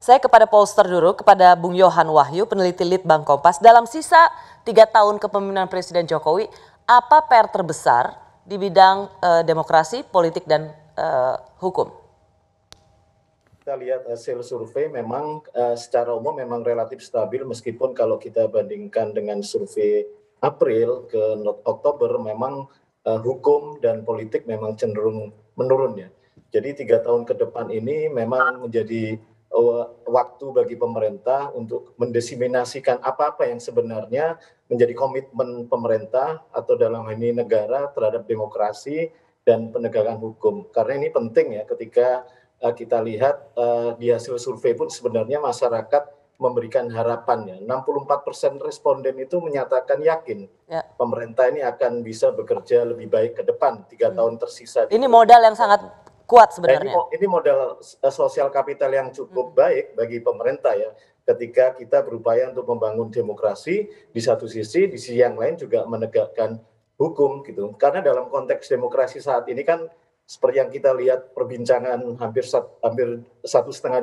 Saya kepada pollster dulu, kepada Bung Yohan Wahyu, peneliti Litbang Kompas. Dalam sisa 3 tahun kepemimpinan Presiden Jokowi, apa PR terbesar di bidang demokrasi, politik, dan hukum? Kita lihat hasil survei memang secara umum memang relatif stabil, meskipun kalau kita bandingkan dengan survei April ke Oktober memang hukum dan politik memang cenderung menurun ya. Jadi 3 tahun ke depan ini memang menjadi waktu bagi pemerintah untuk mendesiminasikan apa-apa yang sebenarnya menjadi komitmen pemerintah atau dalam hal ini negara terhadap demokrasi dan penegakan hukum. Karena ini penting ya, ketika kita lihat di hasil survei pun sebenarnya masyarakat memberikan harapan ya. 64% responden itu menyatakan yakin pemerintah ini akan bisa bekerja lebih baik ke depan 3 tahun tersisa. Ini modal yang sangat kuat sebenarnya. Ini modal sosial kapital yang cukup baik bagi pemerintah ya. Ketika kita berupaya untuk membangun demokrasi di satu sisi, di sisi yang lain juga menegakkan hukum gitu. Karena dalam konteks demokrasi saat ini kan seperti yang kita lihat perbincangan hampir 1,5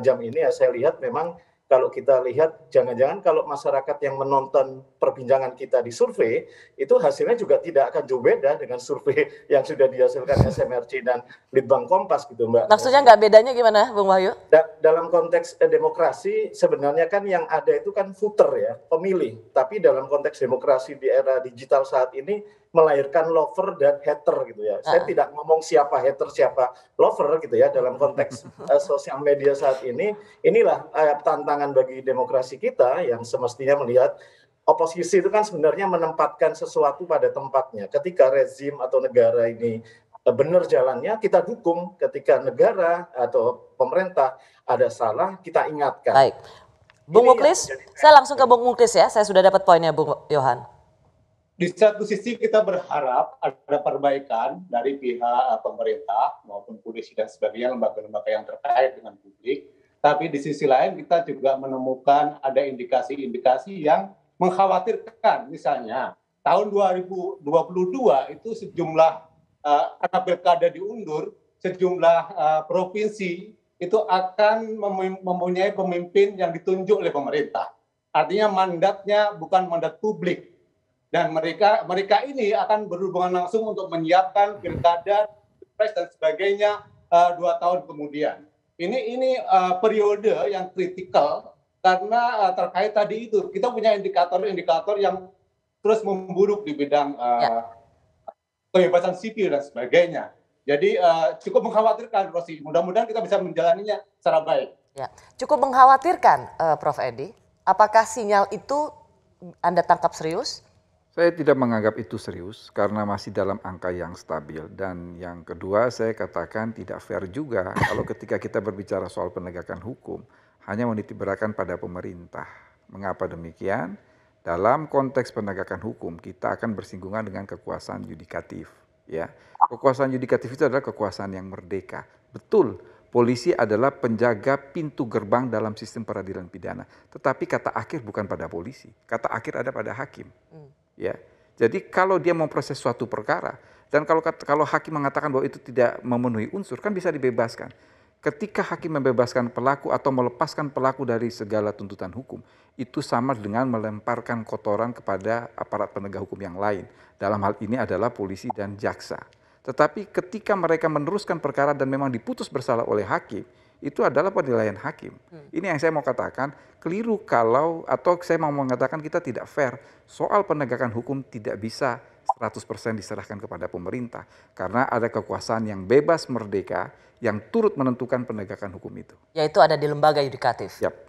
jam ini ya, saya lihat memang kalau kita lihat jangan-jangan kalau masyarakat yang menonton perbincangan kita di survei itu hasilnya juga tidak akan jauh beda dengan survei yang sudah dihasilkan SMRC dan Litbang Kompas gitu, Mbak. Maksudnya nggak bedanya gimana, Bung Wahyu? Dalam konteks demokrasi sebenarnya kan yang ada itu kan voter ya, pemilih. Tapi dalam konteks demokrasi di era digital saat ini melahirkan lover dan hater gitu ya. Saya tidak ngomong siapa hater siapa lover gitu ya, dalam konteks sosial media saat ini. Inilah tantangan bagi demokrasi kita yang semestinya melihat oposisi itu kan sebenarnya menempatkan sesuatu pada tempatnya. Ketika rezim atau negara ini benar jalannya, kita dukung. Ketika negara atau pemerintah ada salah, kita ingatkan. Baik, Bung Muklis, saya langsung ke Bung Muklis ya. Saya sudah dapat poinnya, Bung Yohan. Di satu sisi kita berharap ada perbaikan dari pihak pemerintah maupun polisi dan sebagainya, lembaga-lembaga yang terkait dengan publik. Tapi di sisi lain kita juga menemukan ada indikasi-indikasi yang mengkhawatirkan. Misalnya tahun 2022 itu sejumlah karena pilkada diundur, sejumlah provinsi itu akan mempunyai pemimpin yang ditunjuk oleh pemerintah. Artinya mandatnya bukan mandat publik. Dan mereka ini akan berhubungan langsung untuk menyiapkan pilkada, pilpres dan sebagainya 2 tahun kemudian. Ini periode yang kritikal karena terkait tadi itu kita punya indikator-indikator yang terus memburuk di bidang kebebasan sipil dan sebagainya. Jadi cukup mengkhawatirkan, Rosi. Mudah-mudahan kita bisa menjalaninya secara baik. Ya, cukup mengkhawatirkan, Prof. Edi. Apakah sinyal itu Anda tangkap serius? Saya tidak menganggap itu serius karena masih dalam angka yang stabil. Dan yang kedua saya katakan tidak fair juga kalau ketika kita berbicara soal penegakan hukum hanya menitiberkan pada pemerintah. Mengapa demikian? Dalam konteks penegakan hukum kita akan bersinggungan dengan kekuasaan yudikatif. Ya, kekuasaan yudikatif itu adalah kekuasaan yang merdeka. Betul, polisi adalah penjaga pintu gerbang dalam sistem peradilan pidana. Tetapi kata akhir bukan pada polisi, kata akhir ada pada hakim. Ya, jadi kalau dia memproses suatu perkara dan kalau hakim mengatakan bahwa itu tidak memenuhi unsur kan bisa dibebaskan. Ketika hakim membebaskan pelaku atau melepaskan pelaku dari segala tuntutan hukum, itu sama dengan melemparkan kotoran kepada aparat penegak hukum yang lain. Dalam hal ini adalah polisi dan jaksa. Tetapi ketika mereka meneruskan perkara dan memang diputus bersalah oleh hakim, itu adalah penilaian hakim. Ini yang saya mau katakan, keliru kalau, atau saya mau mengatakan kita tidak fair. Soal penegakan hukum tidak bisa 100% diserahkan kepada pemerintah. Karena ada kekuasaan yang bebas merdeka yang turut menentukan penegakan hukum itu. Yaitu ada di lembaga yudikatif. Yap.